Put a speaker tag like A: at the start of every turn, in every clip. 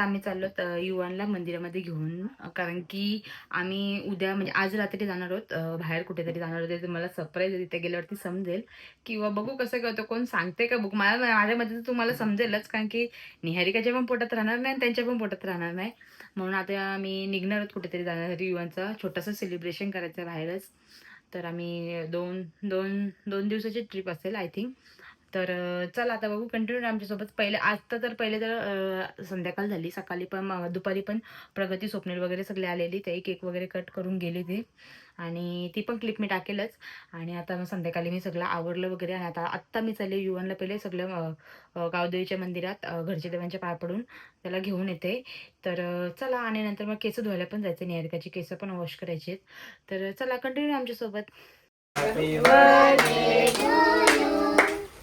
A: आता आम्ही चाललो युवानला मंदिरामध्ये घेऊन, कारण की आम्ही उद्या म्हणजे आज रात्री जाणार आहोत, बाहेर कुठेतरी जाणार होते. तर मला सरप्राईज तिथे गेल्यावरती समजेल किंवा बघू कसं करतो, कोण सांगते का बघ. माझ्या मते तर तुम्हाला समजेलच, कारण की निहारिकाच्या पण पोटात राहणार नाही आणि त्यांच्या पण पोटात राहणार नाही. म्हणून आता आम्ही निघणार आहोत कुठेतरी जाण्यासाठी. युवानचा छोटासा सेलिब्रेशन करायचं बाहेरच. तर आम्ही दोन दोन दोन दिवसाची ट्रिप असेल आय थिंक. तर चला आता बघू, कंटिन्यू आमच्यासोबत. पहिले आता तर पहिले तर संध्याकाळ झाली. सकाळी पण दुपारी पण प्रगती, स्वप्नील वगैरे सगळे आलेली. ते केक वगैरे कट करून गेले ते, आणि ती पण क्लिप मी टाकेलच. आणि आता मग संध्याकाळी मी सगळं आवरलं वगैरे, आणि आत्ता मी चालले युवनला पहिले सगळं गावदेवीच्या मंदिरात घरच्या देवांच्या पाय पडून त्याला घेऊन येते. तर चला, आणि नंतर मग केस धुवायला पण जायचं. निहारिकाची केस पण वॉश करायची. तर चला, कंटिन्यू आमच्यासोबत. Happy birthday to you.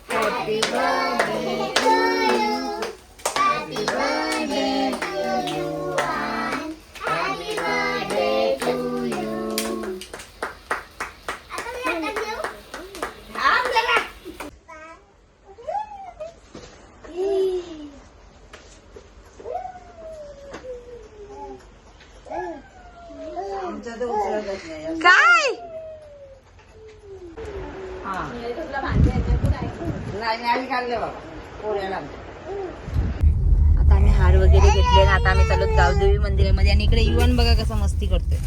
A: Happy birthday to you. Happy birthday to you. And happy birthday to you. काय आता आम्ही हार वगैरे घेतले ना. आता आम्ही चाललो गावदेवी मंदिरामध्ये, आणि इकडे युवन बघा कसा मस्ती करतोय.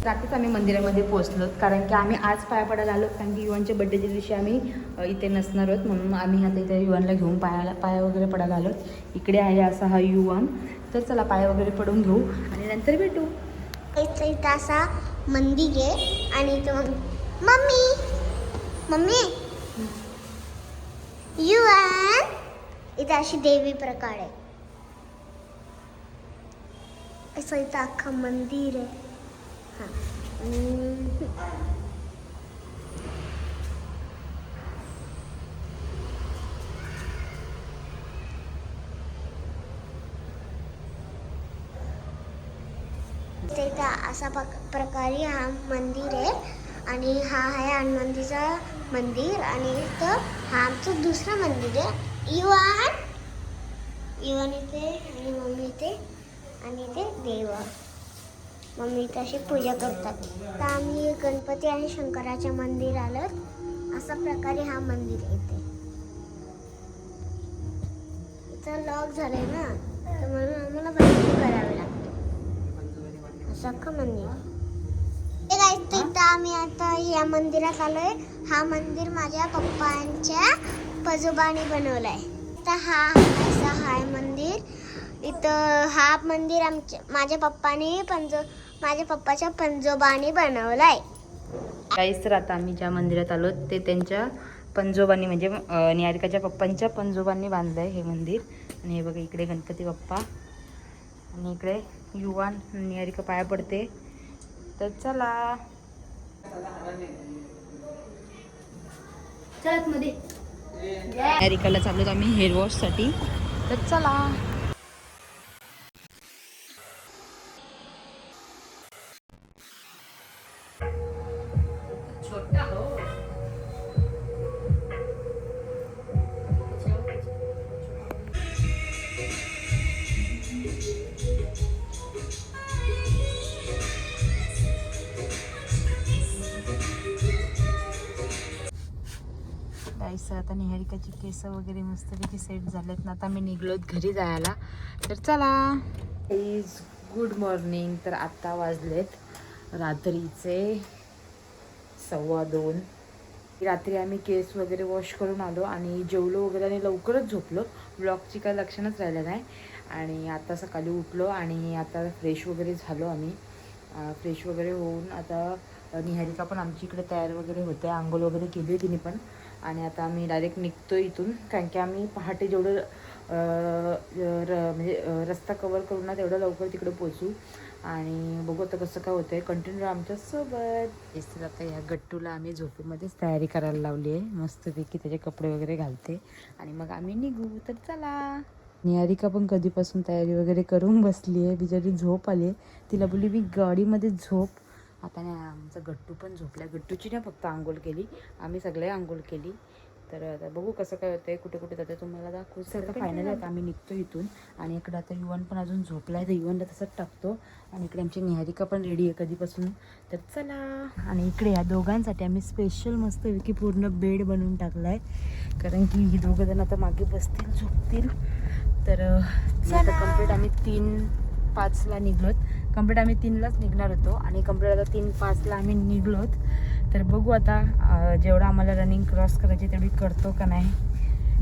A: रात्रीच आम्ही मंदिरामध्ये पोहोचलो, कारण की आम्ही आज पाया पडायला आलो, कारण की युवनच्या बड्डेच्या दिवशी आम्ही इथे नसणार आहोत. म्हणून आम्ही आता इथे युवनला घेऊन पाया वगैरे पडायला आलो. इकडे आहे असा हा युवन. तर चला, पाया वगैरे पडून घेऊ आणि नंतर भेटू.
B: इथं असा मंदिर आहे, आणि तो मम्मी मम्मी युवन इथं अशी देवी प्रकार आहे. असं इथं अख्खा मंदिर आहे. हां, इथं असा प्रकारे हा मंदिर आहे, आणि हा आहे हनुमानजीचा मंदिर, आणि इथं हा आमचं दुसरं मंदिर आहे. युवन इथे, आणि मम्मी इथे, आणि इथे देव. मम्मी इथे अशी पूजा करतात. तर आम्ही गणपती आणि शंकराच्या मंदिर आलो. अशा प्रकारे हा मंदिर येते. इथं लॉक झालंय ना, तर म्हणून आम्हाला बंद करावे लागते. असं अख्खं मंदिर. इथं आम्ही आता या मंदिरात आलोय. हा मंदिर माझ्या पप्पांच्या पजोबाने बनवलाय. तर हा असा हाय मंदिर. इथं हा मंदिर माझ्या पप्पाच्या पंजोबाने बनवलाय.
A: काहीच तर आता आम्ही ज्या मंदिरात आलो ते त्यांच्या पंजोबांनी, म्हणजे निहारिकाच्या पप्पांच्या पंजोबांनी बांधलंय हे मंदिर. आणि हे बघा, इकडे गणपती बाप्पा, आणि इकडे युवान निहारिका पाया पडते. तर चला मध्ये निहारिकाला चाललो आम्ही हेअर वॉश साठी. तर चला. गाईस, आता निहारिकाची केस वगैरे मस्तपैकी सेट झालेत ना. आता मी निघलोत घरी जायला. तर चला. Please, good morning. तर आत्ता वाजलेत रात्रीचे 2:15. रात्री आम्ही केस वगैरे वॉश करून आलो आणि जेवलो वगैरे, आणि लवकरच झोपलो. ब्लॉगची काय लक्षणच राहिलं नाही. आणि आता सकाळी उठलो, आणि आता फ्रेश वगैरे झालो आम्ही. फ्रेश वगैरे होऊन आता निहारिका पण आमची इकडे तयार वगैरे होते. आंघोळ वगैरे केली तिने पण. आणि आता आम्ही डायरेक्ट निघतो इथून, कारण की आम्ही पहाटे जेवढं म्हणजे रस्ता कवर करून ना तेवढं लवकर तिकडे पोचू. आणि बघू आता कसं काय होतंय. कंटिन्यू आमच्यासोबत. तेच तर आता ह्या गट्टूला आम्ही झोपेमध्येच तयारी करायला लावली आहे. मस्तपैकी त्याचे कपडे वगैरे घालते, आणि मग आम्ही निघू. तर चला. निहारिका पण कधीपासून तयारी वगैरे करून बसली आहे. बिचारी झोप आली. तिला बोलली मी गाडीमध्ये झोप. आता नाही, आमचा गट्टू पण झोपला. गट्टूची नाही फक्त आंघोळ केली, आम्ही सगळे आंघोळ केली. तर आता बघू कसं काय होतंय, कुठे कुठे जाते तुम्हाला दाखवू. तर फायनली आता आम्ही निघतो इथून. आणि इकडे आता युवन पण अजून झोपला आहे, तर युवनला तसंच टाकतो. आणि इकडे आमची निहारिका पण रेडी आहे कधीपासून. तर चला. आणि इकडे या दोघांसाठी आम्ही स्पेशल मस्तपैकी पूर्ण बेड बनवून टाकला आहे, कारण की ही दोघं जण आता मागे बसतील, झोपतील. तर आता कम्प्लीट आम्ही 3:05ला निघलोत. कम्प्लीट आम्ही 3लाच निघणार होतो आणि कम्प्लीट आता 3:05ला आम्ही निघलोत. तर बघू आता जेवढं आम्हाला रनिंग क्रॉस करायची तेवढी करतो का नाही.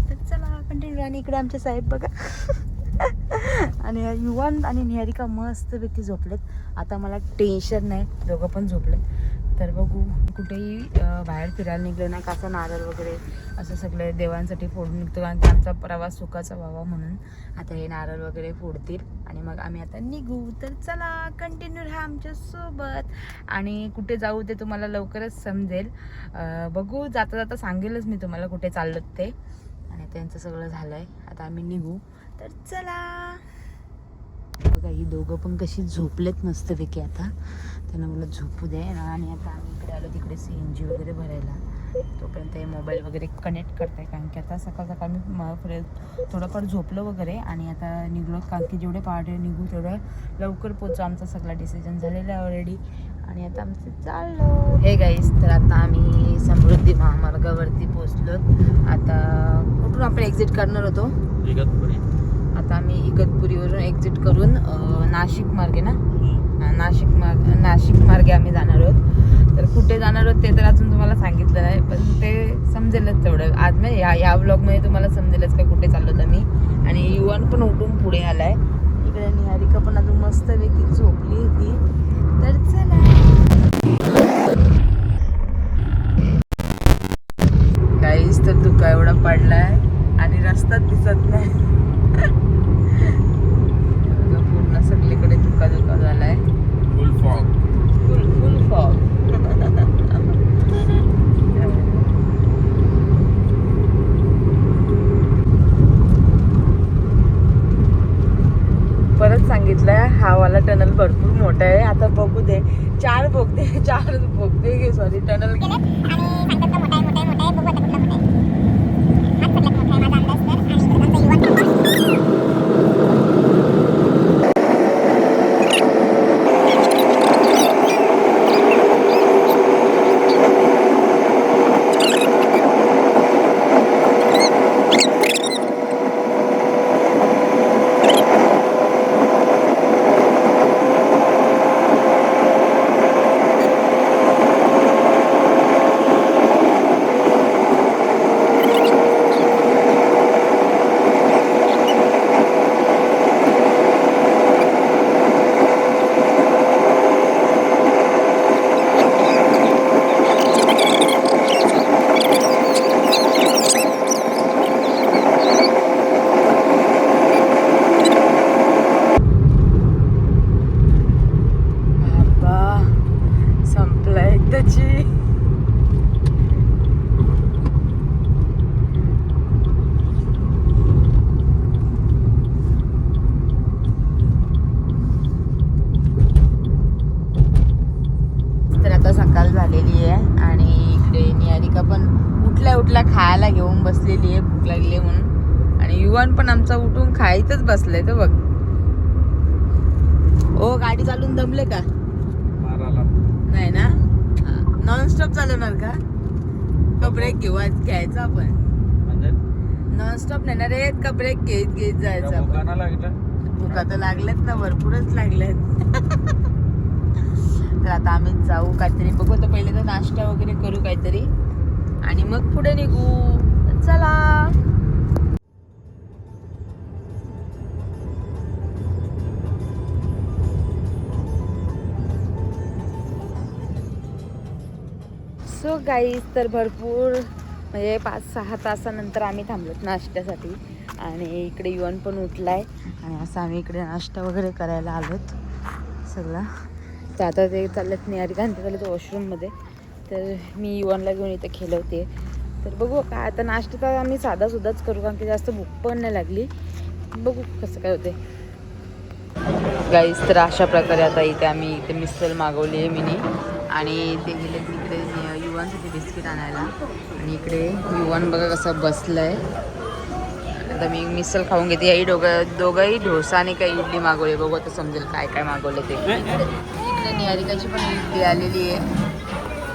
A: तर चला कंटिन्यू. आणि इकडे आमचे साहेब बघा आणि युवन आणि निहारिका मस्तपैकी झोपलेत. आता मला टेन्शन नाही, दोघं पण झोपले. तर बघू कुठेही बाहेर फिरायला निघलो ना, कसं नारळ वगैरे असं सगळे देवांसाठी फोडून निघतो, कारण की आमचा प्रवास सुखाचा व्हावा म्हणून. आता हे नारळ वगैरे फोडतील आणि मग आम्ही आता निघू. तर चला कंटिन्यू राहा आमच्यासोबत. आणि कुठे जाऊ ते तुम्हाला लवकरच समजेल. बघू जाता जाता सांगेलच मी तुम्हाला कुठे चाललो ते. आणि त्यांचं सगळं झालं आहे, आता आम्ही निघू. तर चला. बघा ही दोघं पण कशी झोपलेत मस्तपैकी. आता त्यांना मला झोपू दे ना. आणि आता आम्ही इकडे आलो तिकडे CNG वगैरे भरायला. तोपर्यंत हे मोबाईल वगैरे कनेक्ट करताय, कारण की आता सकाळ सकाळ मी थोडंफार झोपलो वगैरे. आणि आता निघलो, कारण की जेवढे पहाटे निघू तेवढं लवकर पोचू. आमचा सगळा डिसिजन झालेला आहे ऑलरेडी. आणि आता आमचं चाललो. हे गाईस, तर आता आम्ही समृद्धी महामार्गावरती पोचलो. आता कुठून आपण एक्झिट करणार होतो?
C: इगतपुरी.
A: आता आम्ही इगतपुरीवरून एक्झिट करून नाशिक मार्गे ना, नाशिक मार्गे आम्ही जाणार आहोत. तर कुठे जाणार आहोत ते तर अजून तुम्हाला सांगितलं नाही, पण ते समजेलच तेवढं आज. म्हणजे या व्लॉगमध्ये तुम्हाला समजेलच का कुठे चाललो आम्ही. आणि युवन पण उठून पुढे आलाय. इकडे निहारिका पण अजून मस्तपैकी झोपली होती. तर चला. गाईस, तर धुका एवढा पडलाय आणि रस्ताच दिसत नाही. पूर्ण सगळीकडे धुका झालाय.
C: फुल फॉग.
A: फुल फॉग. परत सांगितलंय हा वाला टनल भरपूर मोठा आहे. आता बघू दे, 4 बोगदे सॉरी टनल. उठल्या खायला घेऊन बसलेली आहे, भूक लागली म्हणून. आणि युवन पण आमचा उठून खायतच बसलाय. तो बघ. ओ गाडी चालून दमले का? नाही ना, नॉनस्टॉप चालवणार का ब्रेक घेऊ? आज घ्यायचं आपण नॉनस्टॉप नाही ना रे, का ब्रेक घेत जायचं? भुका तर लागल्यात ना, भरपूरच लागल्यात. तर आता आम्ही जाऊ काहीतरी बघू. आता पहिले तर नाश्ता वगैरे करू काहीतरी आणि मग पुढे निघू. चला. सो गाईज, तर भरपूर म्हणजे 5-6 तासानंतर आम्ही थांबलोत नाश्त्यासाठी. आणि इकडे युवन पण उठलाय आणि असं आम्ही इकडे नाश्ता वगैरे करायला आलोत सगळं. तर आता ते चाललेत निहारिका आणि ते चाललेत वॉशरूममध्ये. तर मी युवनला घेऊन इथे खेळवते. तर बघू काय आता नाश्ता तर आम्ही साधासुद्धाच करू, कारण की जास्त भूक पण नाही लागली. बघू कसं काय होते. गाईज, तर अशा प्रकारे आता इथे आम्ही मिसल मागवली आहे मिनी. आणि ते गेले तिकडे युवन युवांसाठी बिस्किट आणायला. आणि इकडे युवान बघा कसं बसलंय. आता मी मिसल खाऊन घेते. आई दोघंही डोसा आणि काही इडली मागवली. बघू आता समजेल काय काय मागवलं ते. इकडे निहारिकाची पण इडली आलेली आहे.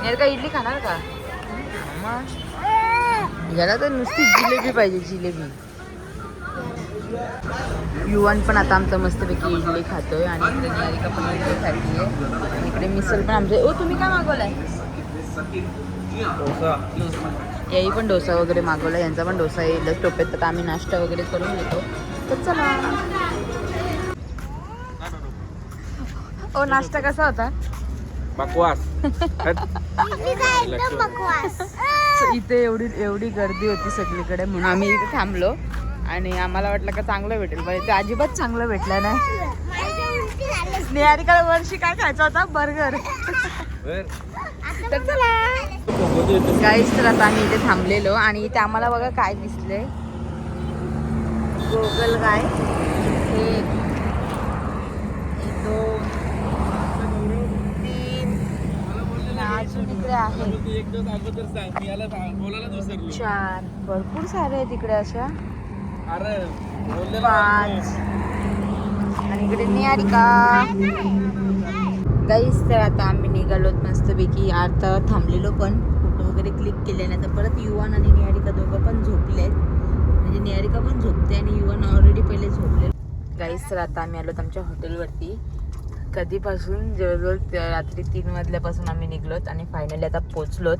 A: निहारिका इडली खाणार का? याला तर नुसती जिलेबी पाहिजे, जिलेबी. युवान पण आता आमचं मस्तपैकी इडली खातोय आणि इकडे निहारिका पण इडली खातीये. आणि इकडे मिसल पण आमचे. ओ तुम्ही काय मागवलाय? याही पण डोसा वगैरे मागवला. यांचा पण डोसा येईल टोप्यात. तर आम्ही नाश्ता वगैरे करून येतो. तर चला. ओ नाश्ता कसा होता?
C: बकवास.
B: एकदम बकवास.
A: इथे एवढी गर्दी होती सगळीकडे म्हणून आम्ही इथे थांबलो. आणि आम्हाला वाटलं का चांगलं भेटेल, पण ते अजिबात चांगलं भेटलं नाही. निहारिकाला वर्षी काय खायचा होता? बर्गर. तर चला गाईस, तर आता आम्ही इथे थांबलेलो आणि इथे आम्हाला बघा काय दिसले. गोगल गाय. एक, 2, 3, अजून इकडे आहे 4. भरपूर सारे आहेत इकडे अशा. 5 आणि इकडे निहारिका. गाईस, तर आता आम्ही निघालोत मस्तपैकी. आता थांबलेलो पण फोटो वगैरे क्लिक केले नाही. तर परत युवान आणि निहारिका दोघं पण झोपलेत. म्हणजे निहारिका पण झोपते आणि युवान ऑलरेडी पहिले झोपले. गाईस, तर आता आम्ही आलोत आमच्या हॉटेलवरती. कधीपासून जवळजवळ रात्री 3 वाजल्यापासून आम्ही निघलोत आणि फायनली आता पोचलोत.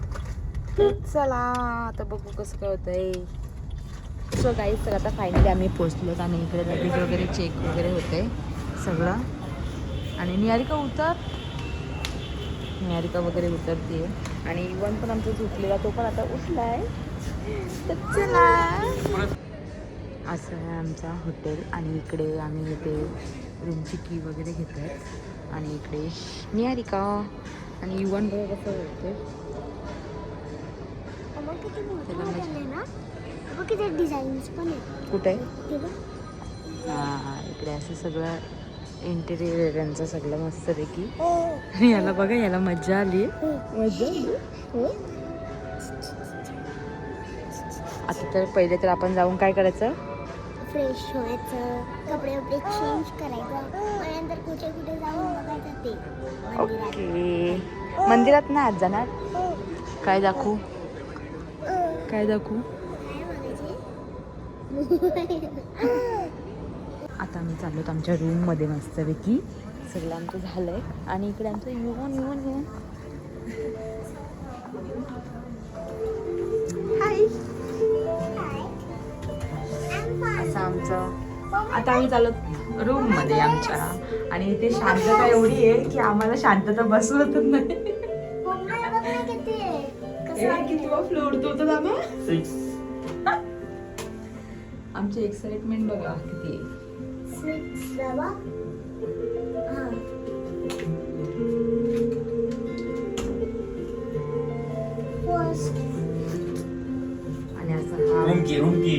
A: चला आता बघू कसं काय होतंय. सो गाईस, तर आता फायनली आम्ही पोचलोत आणि इकडे लगेज वगैरे चेक वगैरे होते सगळं. आणि निहारिका वगैरे उतरते. आणि इवन पण आमचा झोपलेला तो पण आता उठलाय. तर चला. असं आहे आमचा हॉटेल. आणि इकडे आम्ही इथे रूमची की वगैरे घेत आहेत. आणि इकडे निहारिका आणि युवन बघा कसं होते.
B: डिझाईन्स पण आहेत.
A: कुठे? हां, इकडे असं सगळं इंटेरियर आहे त्यांचं सगळं मस्तपैकी. आणि याला बघा, याला मजा आली. आता तर पहिले तर आपण जाऊन काय करायचं?
B: फ्रेश व्हायचं, कपडे चेंज करायचं, नंतर कुठे कुठे जाऊन बघायचं ते.
A: ओके. मंदिरात ना आज जाणार. काय दाखवू? आता आम्ही चाललो आमच्या रूममध्ये मस्तपैकी. सगळं आमचं झालंय. आणि इकडे आमचं युवन हाय. असं आमचं. आता आम्ही चाललो रूममध्ये आमच्या. आणि इथे शांतता एवढी आहे की आम्हाला शांतता बसवतच नाही. कितवा फ्लोअर तो होता दादा?
C: 6.
A: आमची एक्साइटमेंट बघा किती आहे.
B: 6 बाबा.
A: आणि असं हा
C: रूम की.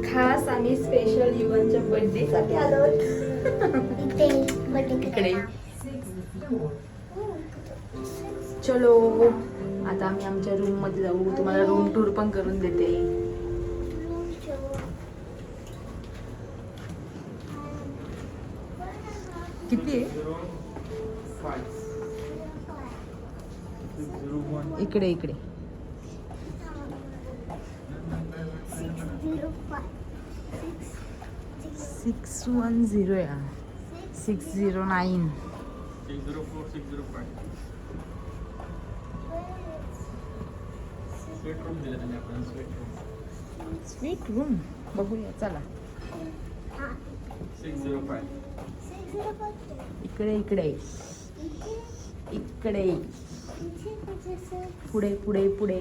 C: खास आम्ही स्पेशल युवनच्या बर्थडे साठी आलो. इकडे चलो. आता आम्ही आमच्या रूम मध्ये जाऊ. तुम्हाला रूम टूर पण करून देते. किती आहे? इकडे 610 या 609. 604, 605. स्वीट रूम दिले त्यांनी आपण.
A: स्वीट रूम बघूया चला.
C: 605.
A: इकडे पुढे.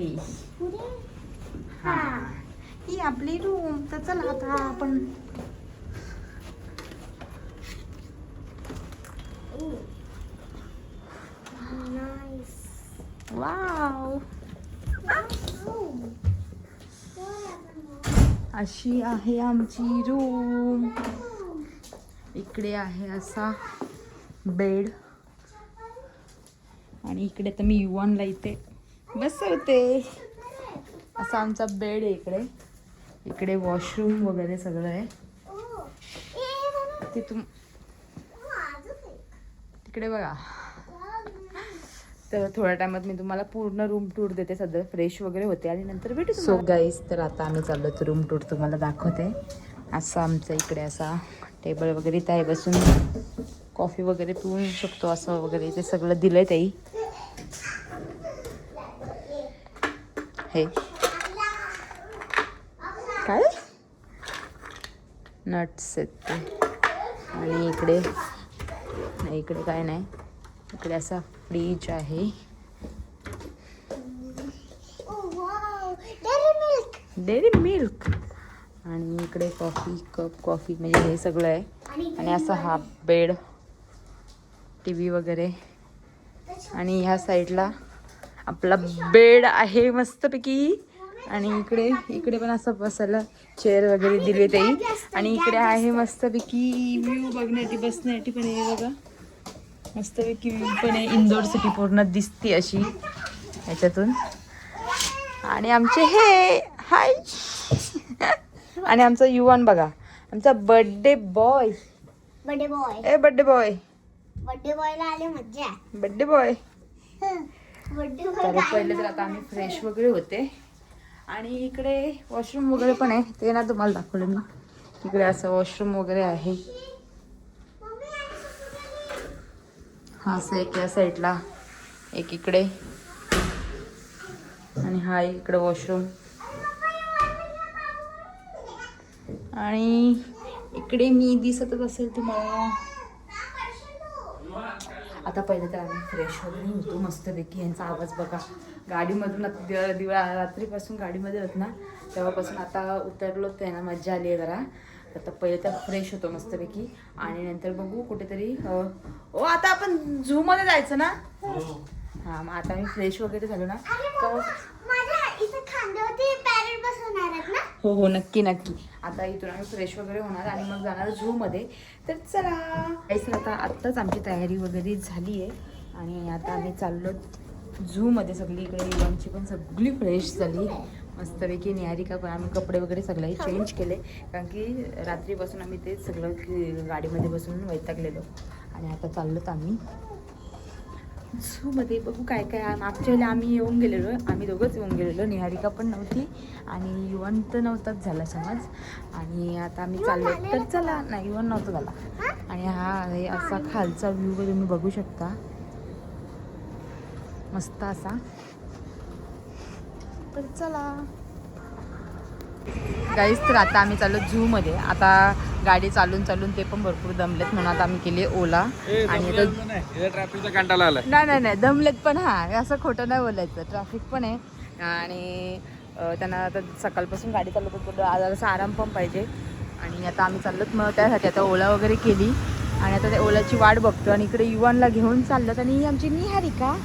A: हा, ही आपली रूम. तर चला आता आपण. वाव.
C: अशी आहे आमची रूम. इकडे आहे असा बेड आणि इकडे तर मी युवानला इथे बसवते. असा आमचा बेड आहे इकडे. इकडे वॉशरूम वगैरे सगळं आहे. तिथून तिकडे बघा. तर थोड्या टायमात मी तुम्हाला पूर्ण रूम टूर देते. सध्या फ्रेश वगैरे होते आणि नंतर भेटू. सो गाईज, तर आता आम्ही चाललो तर रूम टूर तुम्हाला दाखवते. असं आमचं इकडे असा टेबल वगैरे इथं आहे, बसून कॉफी वगैरे पिऊ शकतो असं वगैरे ते सगळं दिलंय ताई. हे काय नट्स आहेत ते. आणि इकडे इकडे काय नाही, इकडे असा फ्रीज आहे. Dairy milk. आणि इकडे कॉफी कप कॉफी म्हणजे हे सगळं आहे. आणि असा हा बेड, टी व्ही वगैरे. आणि ह्या साईडला आपला बेड आहे मस्तपैकी. आणि इकडे इकडे पण असं बसायला चेअर वगैरे दिले ताई. आणि इकडे आहे मस्तपैकी व्ह्यू बघण्यासाठी बसण्यासाठी पण आहे बघा. मस्तपैकी व्ह्यू पण आहे. इंदोर सिटी पूर्ण दिसते अशी ह्याच्यातून. आणि आमचे हे हाय आणि आमचा युवान बघा, आमचा बर्थडे बॉय.
B: Birthday boy.
C: ए बर्थडे बॉय.
B: बर्थडे बॉयला आले मज्जा.
C: Birthday boy.
B: बर्थडे
C: तर
B: बॉय.
C: पहिले तर आता आम्ही फ्रेश वगैरे होते. आणि इकडे वॉशरूम वगैरे पण आहे, ते ना तुम्हाला दाखवलं मी. इकडे असं वॉशरूम वगैरे आहे. हा असं एक या साईडला, एक इकडे, आणि हा इकडे वॉशरूम. आणि इकडे मी दिसतच असेल तुम्हाला. आता पहिले तर आम्ही फ्रेश वगैरे होतो मस्तपैकी. यांचा आवाज बघा गाडीमधून. रात्रीपासून गाडीमध्ये होत ना, तेव्हापासून आता उतरलो ते ना, मज्जा आली आहे जरा. आता पहिले तर फ्रेश होतो मस्तपैकी. आणि नंतर बघू कुठेतरी. आता आपण झू मध्ये जायचं ना. हा, मग आता मी फ्रेश वगैरे झालो ना तर हो हो नक्की नक्की. आता इथून आम्ही फ्रेश वगैरे होणार आणि मग जाणार झू मध्ये. तर चला काहीच आता आत्ताच आमची तयारी वगैरे झाली आहे. आणि आता आम्ही चाललो झू मध्ये. सगळी इकडे इव्हांची पण सगळी फ्रेश झाली मस्तपैकी. निहारिका पण आम्ही कपडे वगैरे सगळे चेंज केले, कारण की रात्रीपासून आम्ही ते सगळं गाडीमध्ये बसून वैतागलेलो. आणि आता चाललोत आम्ही झूमध्ये. बघू काय काय. मागच्या वेळेला आम्ही येऊन गेलेलो, आम्ही दोघंच येऊन गेलेलो. निहारिका पण नव्हती आणि युवन तर नव्हताच झाला समज. आणि आता आम्ही चाललो तर चला. नाही, युवन नव्हतं झाला. आणि हा आहे असा खालचा व्ह्यू तुम्ही बघू शकता, मस्त असा. तर चला गाईस, तर आता आम्ही चाललो झू मध्ये. आता गाडी चालून चालून ते पण भरपूर दमलेत, म्हणून आता आम्ही केली ओला. आणि
D: ट्रॅफिकचा कंटाळा आला.
C: नाही दमलेत पण. हा, असं खोटं नाही बोलायचं. ट्रॅफिक पण आहे आणि त्यांना आता सकाळपासून गाडी चालवत असा आराम पण पाहिजे. आणि आता आम्ही चाललोत, मग त्यासाठी आता ओला वगैरे केली. आणि आता त्या ओलाची वाट बघतो. आणि इकडे युवानला घेऊन चाललं. आणि आमची निहारिका